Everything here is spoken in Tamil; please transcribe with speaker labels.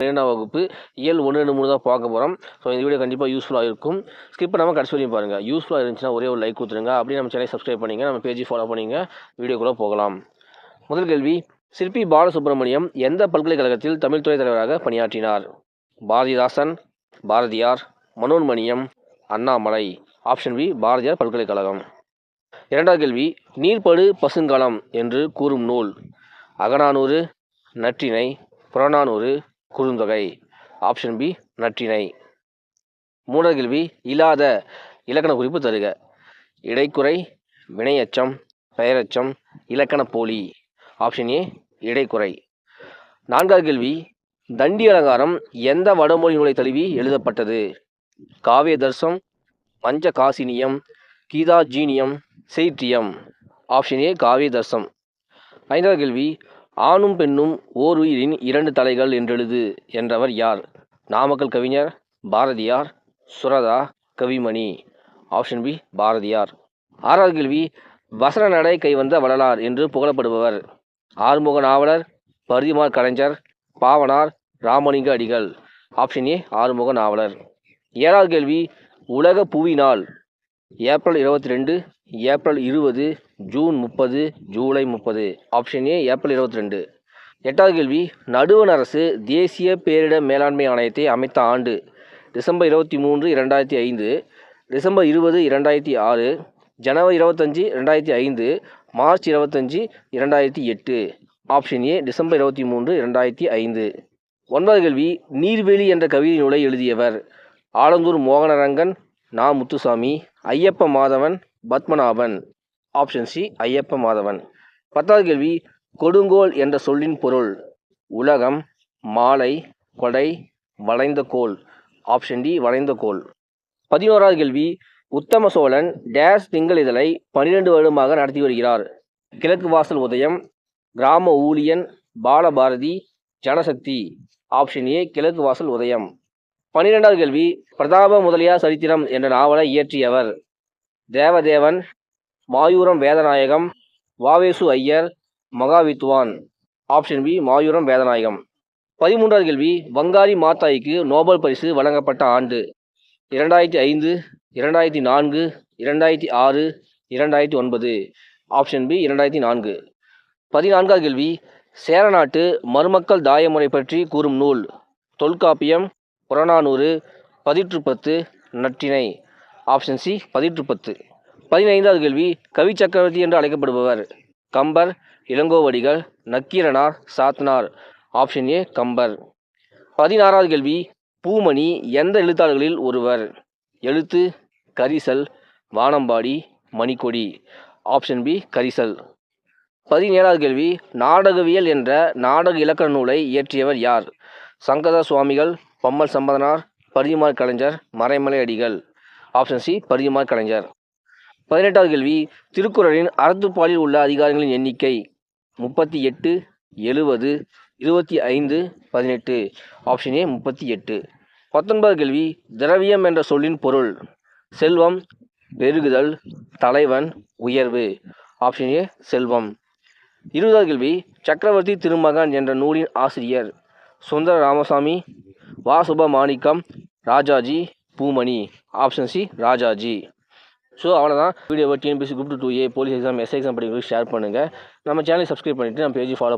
Speaker 1: 12ஆம் வகுப்பு இயல் 1, 2, 3 தான் பார்க்க போகிறோம். ஸோ இந்த வீடியோ கண்டிப்பாக யூஸ்ஃபுல்லாக இருக்கும். ஸ்கிப் பண்ணாமல் கடைசி வரையும் பாருங்கள். யூஸ்ஃபுல்லாக இருந்துச்சுன்னா ஒரே ஒரு லைக் கொடுத்துருங்க. அப்படியே நம்ம சேனலை சப்ஸ்கிரைப் பண்ணிங்க, நம்ம பேஜை ஃபாலோ பண்ணிங்க. வீடியோக்குள்ளே போகலாம். முதல் கேள்வி, சிற்பி பாலசுப்ரமணியம் எந்த பல்கலைக்கழகத்தில் தமிழ் துறை தலைவராக பணியாற்றினார்? பாரதிதாசன், பாரதியார், மனோன்மணியம், அண்ணாமலை. ஆப்ஷன் பி பாரதியார் பல்கலைக்கழகம். இரண்டாவது கேள்வி, நீர்ப்படு பசுங்கலம் என்று கூறும் நூல்? அகநானூறு, நற்றிணை, புறநானூறு, குறுந்தொகை. Option B Natrinai. மூன்றாவது கேள்வி, இல்லாத இலக்கண குறிப்பு தருக. இடைக்குறை, வினையச்சம், பெயரச்சம், இலக்கண போலி. ஆப்ஷன் ஏ இடைக்குறை. நான்காவது கேள்வி, தண்டி அலங்காரம் எந்த வடமொழி நூலை தழுவி எழுதப்பட்டது? காவியதர்சம், பஞ்ச காசினியம், கீதாஜீனியம், செய்ற்றியம். Option A காவியதர்சம். ஐந்தாவது கேள்வி, ஆணும் பெண்ணும் ஓர் உயிரின் 2 தலைகள் என்றெழுது என்றவர் யார்? நாமக்கல் கவிஞர், பாரதியார், சுரதா, கவிமணி. Option B Bharathiyar. ஆறாவது கேள்வி, வசன நடை கைவந்த வள்ளலார் என்று புகழப்படுபவர்? ஆறுமுக நாவலர், பரிதிமாற் கலைஞர், பாவனார், ராமலிங்க அடிகள். ஆப்ஷன் ஏ ஆறுமுக நாவலர். ஏழாவது கேள்வி, உலக புவி நாள்? April 22, April 20, June 30, July 30. Option A April 22. எட்டாவது கேள்வி, நடுவண் அரசு தேசிய பேரிடர் மேலாண்மை ஆணையத்தை அமைத்த ஆண்டு? December 23, 2005, December 20, 2006, January 25, 2005, March 25, 2008. Option A December 23, 2005. ஒன்பதாவது கேள்வி, நீர்வேலி என்ற கவிதை நூலை எழுதியவர்? ஆலந்தூர் மோகனரங்கன், நா. முத்துசாமி, ஐயப்ப மாதவன், பத்மநாபன். Option C Ayyappa Madhavan. பத்தாவது கேள்வி, கொடுங்கோல் என்ற சொல்லின் பொருள்? உலகம், மாலை, கொடை, வளைந்த கோல். ஆப்ஷன் டி வளைந்த கோல். 11வது கேள்வி, உத்தம சோழன் டேஸ் திங்கள் இதழை 12 வருடமாக நடத்தி வருகிறார்? கிழக்கு வாசல் உதயம், கிராம ஊழியன், பாலபாரதி, ஜனசக்தி. ஆப்ஷன் ஏ கிழக்கு வாசல் உதயம். 12வது கேள்வி, பிரதாப முதலியார் சரித்திரம் என்ற நாவலை இயற்றியவர்? தேவதேவன், மாயூரம் வேதநாயகம், வாவேசு ஐயர், மகாவித்வான். Option B Mayuram Vedanayagam. 13வது கேள்வி, வங்காரி மாத்தாய்க்கு நோபல் பரிசு வழங்கப்பட்ட ஆண்டு? 2005, 2004, 2006, 2009. Option B 2004. 14வது கேள்வி, சேரநாட்டு மருமக்கள் தாயமுறை பற்றி கூறும் நூல்? தொல்காப்பியம், புறநானூறு, பதிற்றுப்பத்து, நற்றிணை. Option C Pathitrupathu. 15வது கேள்வி, கவி சக்கரவர்த்தி என்று அழைக்கப்படுபவர்? கம்பர், இளங்கோவடிகள், நக்கீரனார், சாத்தனார். Option A Kambar. 16வது கேள்வி, பூமணி எந்த எழுத்தாளர்களில் ஒருவர்? எழுத்து, கரிசல், வானம்பாடி, மணிக்கொடி. ஆப்ஷன் பி கரிசல். 17வது கேள்வி, நாடகவியல் என்ற நாடக இலக்கண நூலை இயற்றியவர் யார்? சங்கர சுவாமிகள், பம்மல் சம்பந்தனார், பரிதிமாற் கலைஞர், மறைமலை அடிகள். Option C Parithimar Kalaignar. 18வது கேள்வி, திருக்குறளின் அறத்துப்பாலில் உள்ள அதிகாரங்களின் எண்ணிக்கை? 38, 70, 25, 18. Option A 38. 19வது கேள்வி, திரவியம் என்ற சொல்லின் பொருள்? செல்வம், பெருகுதல், தலைவன், உயர்வு. ஆப்ஷன் ஏ செல்வம். 20வது கேள்வி, சக்கரவர்த்தி திருமகன் என்ற நூலின் ஆசிரியர்? Sundara Ramasamy, Va. Subamanickam, Rajaji, Poomani. Option C Rajaji. So அவ்வளோதான் வீடியோவை. TNPSC group 2A police exam, SI exam படிக்கிறவங்களுக்கு ஷேர் பண்ணுங்கள். நம்ம சேனலை சப்ஸ்கிரைப் பண்ணிவிட்டு நம்ம பேஜை ஃபாலோ